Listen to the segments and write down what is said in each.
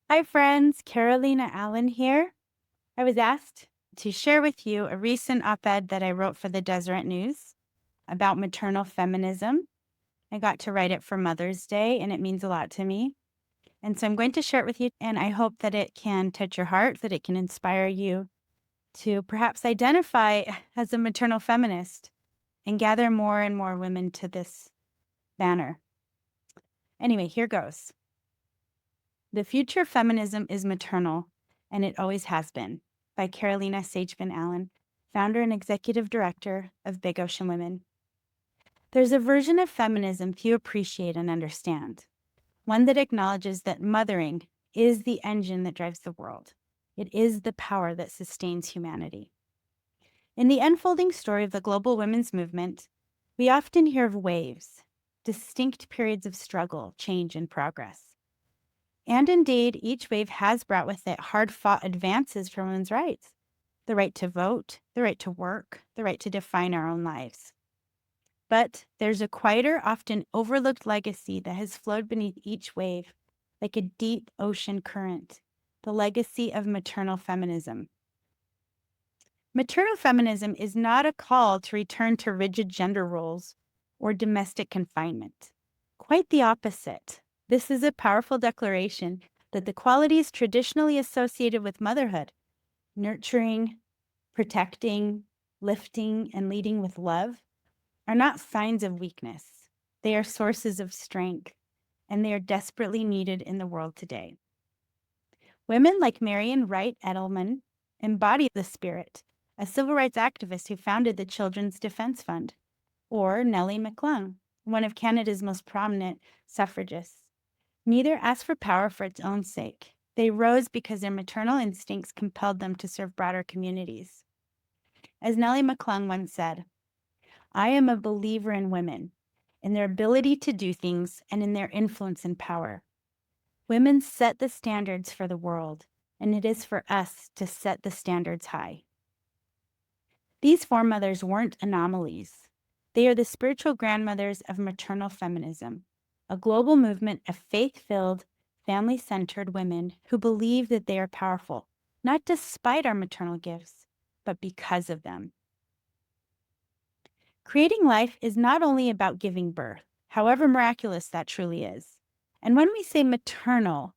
Hi, friends. Carolina Allen here. I was asked to share with you a recent op ed that I wrote for the Deseret News about maternal feminism. I got to write it for Mother's Day, and it means a lot to me. And so I'm going to share it with you, and I hope that it can touch your heart, that it can inspire you to perhaps identify as a maternal feminist and gather more and more women to this banner. Anyway, here goes. The Future of Feminism is Maternal, and it always has been, by Carolina Sageman Allen, founder and executive director of Big Ocean Women. There's a version of feminism few appreciate and understand, one that acknowledges that mothering is the engine that drives the world. It is the power that sustains humanity. In the unfolding story of the global women's movement, we often hear of waves, distinct periods of struggle, change, and progress. And indeed, each wave has brought with it hard-fought advances for women's rights, the right to vote, the right to work, the right to define our own lives. But there's a quieter, often overlooked legacy that has flowed beneath each wave, like a deep ocean current, the legacy of maternal feminism. Maternal feminism is not a call to return to rigid gender roles or domestic confinement. Quite the opposite. This is a powerful declaration that the qualities traditionally associated with motherhood, nurturing, protecting, lifting, and leading with love, are not signs of weakness. They are sources of strength, and they are desperately needed in the world today. Women like Marian Wright Edelman embody the spirit, a civil rights activist who founded the Children's Defense Fund, or Nellie McClung, one of Canada's most prominent suffragists. Neither asked for power for its own sake. They rose because their maternal instincts compelled them to serve broader communities. As Nellie McClung once said, "I am a believer in women, in their ability to do things, and in their influence and power. Women set the standards for the world, and it is for us to set the standards high." These foremothers weren't anomalies. They are the spiritual grandmothers of maternal feminism, a global movement of faith-filled, family-centered women who believe that they are powerful, not despite our maternal gifts, but because of them. Creating life is not only about giving birth, however miraculous that truly is. And when we say maternal,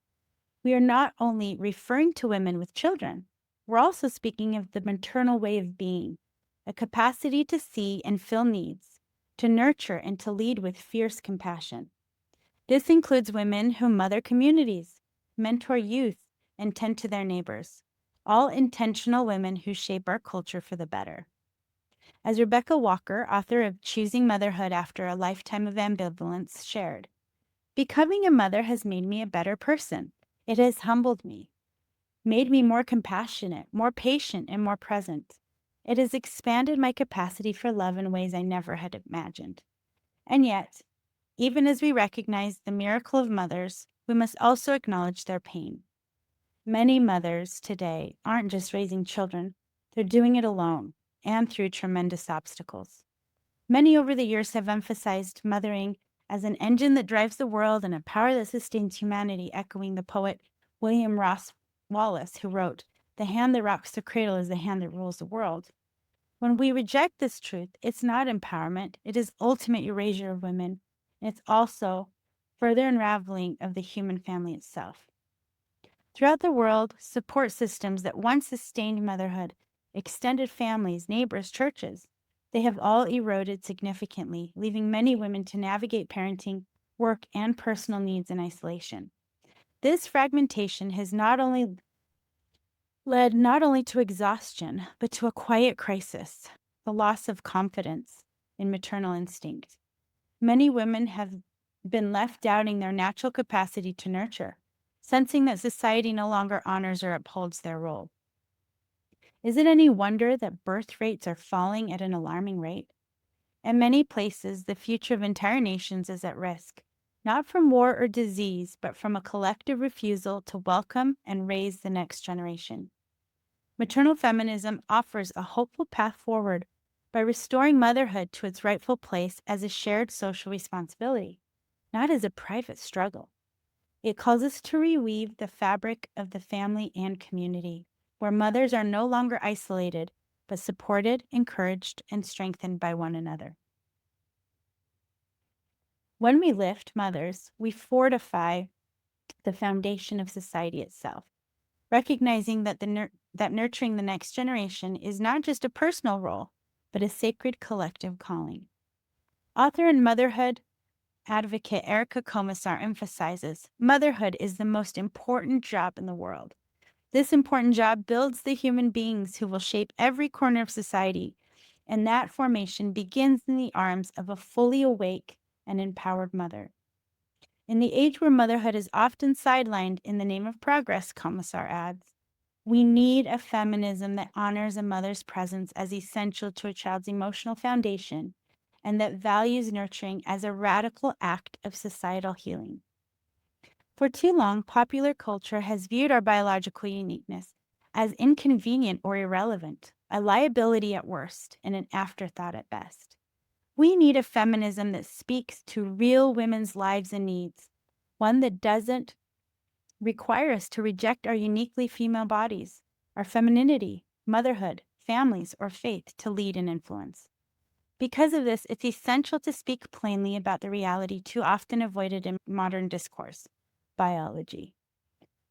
we are not only referring to women with children, we're also speaking of the maternal way of being, a capacity to see and fill needs, to nurture and to lead with fierce compassion. This includes women who mother communities, mentor youth, and tend to their neighbors, all intentional women who shape our culture for the better. As Rebecca Walker, author of Choosing Motherhood After a Lifetime of Ambivalence, shared, "Becoming a mother has made me a better person. It has humbled me, made me more compassionate, more patient, and more present. It has expanded my capacity for love in ways I never had imagined." And yet, even as we recognize the miracle of mothers, we must also acknowledge their pain. Many mothers today aren't just raising children, they're doing it alone and through tremendous obstacles. Many over the years have emphasized mothering as an engine that drives the world and a power that sustains humanity, echoing the poet William Ross Wallace, who wrote, "The hand that rocks the cradle is the hand that rules the world." When we reject this truth, it's not empowerment, it is ultimate erasure of women, and it's also further unraveling of the human family itself. Throughout the world, support systems that once sustained motherhood, extended families, neighbors, churches, they have all eroded significantly, leaving many women to navigate parenting, work, and personal needs in isolation. This fragmentation has led not only to exhaustion, but to a quiet crisis, the loss of confidence in maternal instinct. Many women have been left doubting their natural capacity to nurture, sensing that society no longer honors or upholds their role. Is it any wonder that birth rates are falling at an alarming rate? In many places, the future of entire nations is at risk, not from war or disease, but from a collective refusal to welcome and raise the next generation. Maternal feminism offers a hopeful path forward by restoring motherhood to its rightful place as a shared social responsibility, not as a private struggle. It calls us to reweave the fabric of the family and community, where mothers are no longer isolated, but supported, encouraged, and strengthened by one another. When we lift mothers, we fortify the foundation of society itself, recognizing that that nurturing the next generation is not just a personal role, but a sacred collective calling. Author and motherhood advocate Erica Komisar emphasizes motherhood is the most important job in the world. This important job builds the human beings who will shape every corner of society, and that formation begins in the arms of a fully awake and empowered mother. In the age where motherhood is often sidelined in the name of progress, Komisar adds, we need a feminism that honors a mother's presence as essential to a child's emotional foundation and that values nurturing as a radical act of societal healing. For too long, popular culture has viewed our biological uniqueness as inconvenient or irrelevant, a liability at worst, and an afterthought at best. We need a feminism that speaks to real women's lives and needs, one that doesn't require us to reject our uniquely female bodies, our femininity, motherhood, families, or faith to lead and influence. Because of this, it's essential to speak plainly about the reality too often avoided in modern discourse: biology.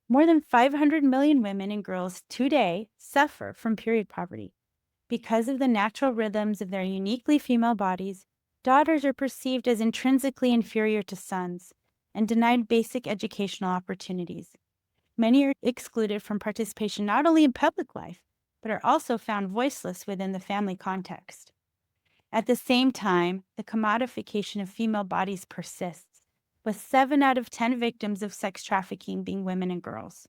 More than 500 million women and girls today suffer from period poverty. Because of the natural rhythms of their uniquely female bodies, daughters are perceived as intrinsically inferior to sons and denied basic educational opportunities. Many are excluded from participation not only in public life, but are also found voiceless within the family context. At the same time, the commodification of female bodies persists, with 7 out of 10 victims of sex trafficking being women and girls.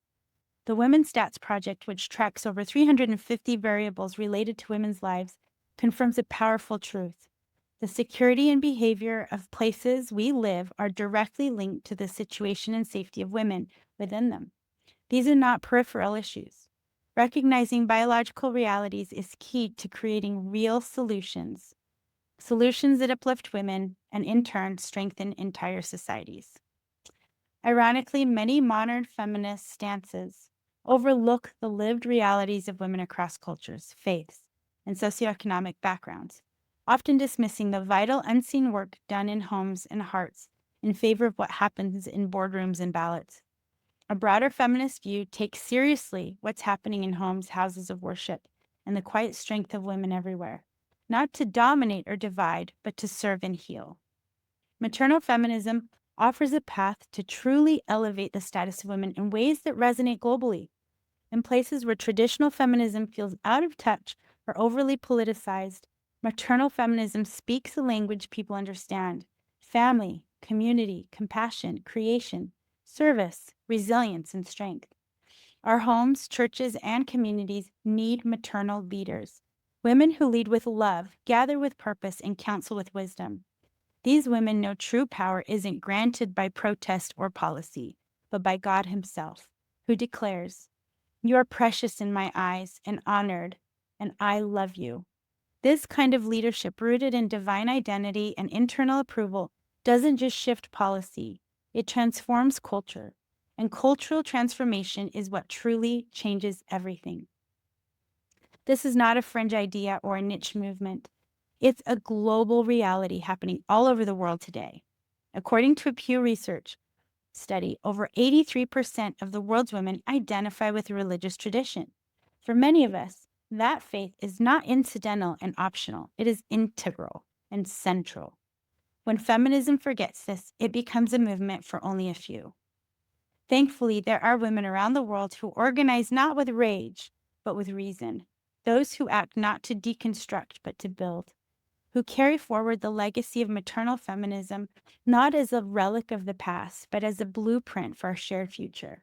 The Women's Stats Project, which tracks over 350 variables related to women's lives, confirms a powerful truth. The security and behavior of places we live are directly linked to the situation and safety of women within them. These are not peripheral issues. Recognizing biological realities is key to creating real solutions that uplift women and in turn strengthen entire societies. Ironically, many modern feminist stances overlook the lived realities of women across cultures, faiths, and socioeconomic backgrounds, often dismissing the vital unseen work done in homes and hearts in favor of what happens in boardrooms and ballots. A broader feminist view takes seriously what's happening in homes, houses of worship, and the quiet strength of women everywhere, not to dominate or divide, but to serve and heal. Maternal feminism offers a path to truly elevate the status of women in ways that resonate globally. In places where traditional feminism feels out of touch or overly politicized, maternal feminism speaks a language people understand: family, community, compassion, creation, service, resilience, and strength. Our homes, churches, and communities need maternal leaders, women who lead with love, gather with purpose, and counsel with wisdom. These women know true power isn't granted by protest or policy, but by God Himself, who declares, "You are precious in my eyes and honored, and I love you." This kind of leadership, rooted in divine identity and internal approval, doesn't just shift policy, it transforms culture. And cultural transformation is what truly changes everything. This is not a fringe idea or a niche movement. It's a global reality happening all over the world today. According to a Pew Research study, over 83% of the world's women identify with a religious tradition. For many of us, that faith is not incidental and optional, it is integral and central. When feminism forgets this, it becomes a movement for only a few. Thankfully, there are women around the world who organize not with rage, but with reason. Those who act not to deconstruct, but to build. Who carry forward the legacy of maternal feminism not as a relic of the past, but as a blueprint for our shared future.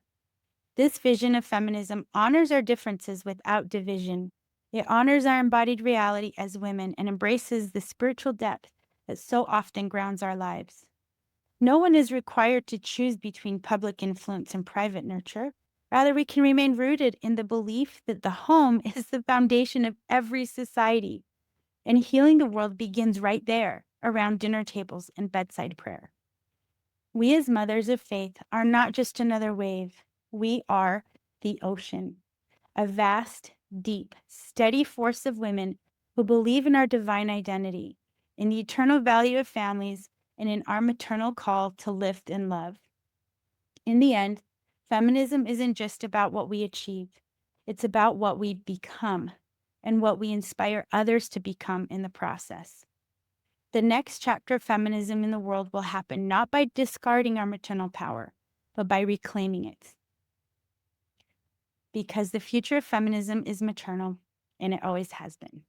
This vision of feminism honors our differences without division. It honors our embodied reality as women and embraces the spiritual depth that so often grounds our lives. No one is required to choose between public influence and private nurture. Rather, we can remain rooted in the belief that the home is the foundation of every society, and healing the world begins right there, around dinner tables and bedside prayer. We as mothers of faith are not just another wave. We are the ocean, a vast, deep, steady force of women who believe in our divine identity, in the eternal value of families, and in our maternal call to lift and love. In the end, feminism isn't just about what we achieve, it's about what we become and what we inspire others to become in the process. The next chapter of feminism in the world will happen not by discarding our maternal power, but by reclaiming it. Because the future of feminism is maternal, and it always has been.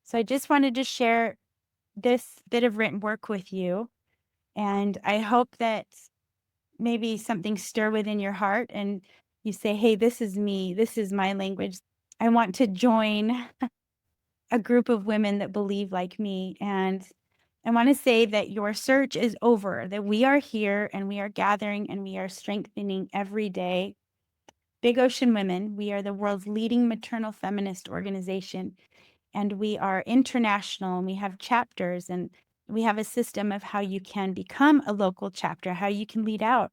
So I just wanted to share this bit of written work with you, and I hope that maybe something stir within your heart and you say, hey, this is me, this is my language. I want to join a group of women that believe like me. And I want to say that your search is over, that we are here and we are gathering and we are strengthening every day. Big Ocean Women, we are the world's leading maternal feminist organization, and we are international, and we have chapters, and we have a system of how you can become a local chapter, how you can lead out,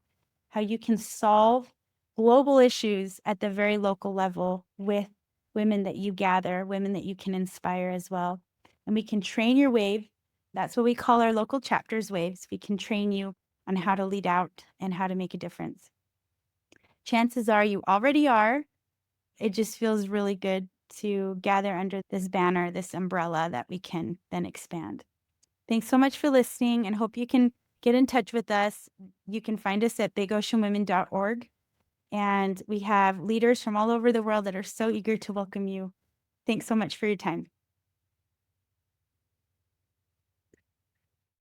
how you can solve global issues at the very local level with women that you gather, women that you can inspire as well. And we can train your wave. That's what we call our local chapters waves. We can train you on how to lead out and how to make a difference. Chances are you already are. It just feels really good to gather under this banner, this umbrella that we can then expand. Thanks so much for listening, and hope you can get in touch with us. You can find us at bigoceanwomen.org, and we have leaders from all over the world that are so eager to welcome you. Thanks so much for your time.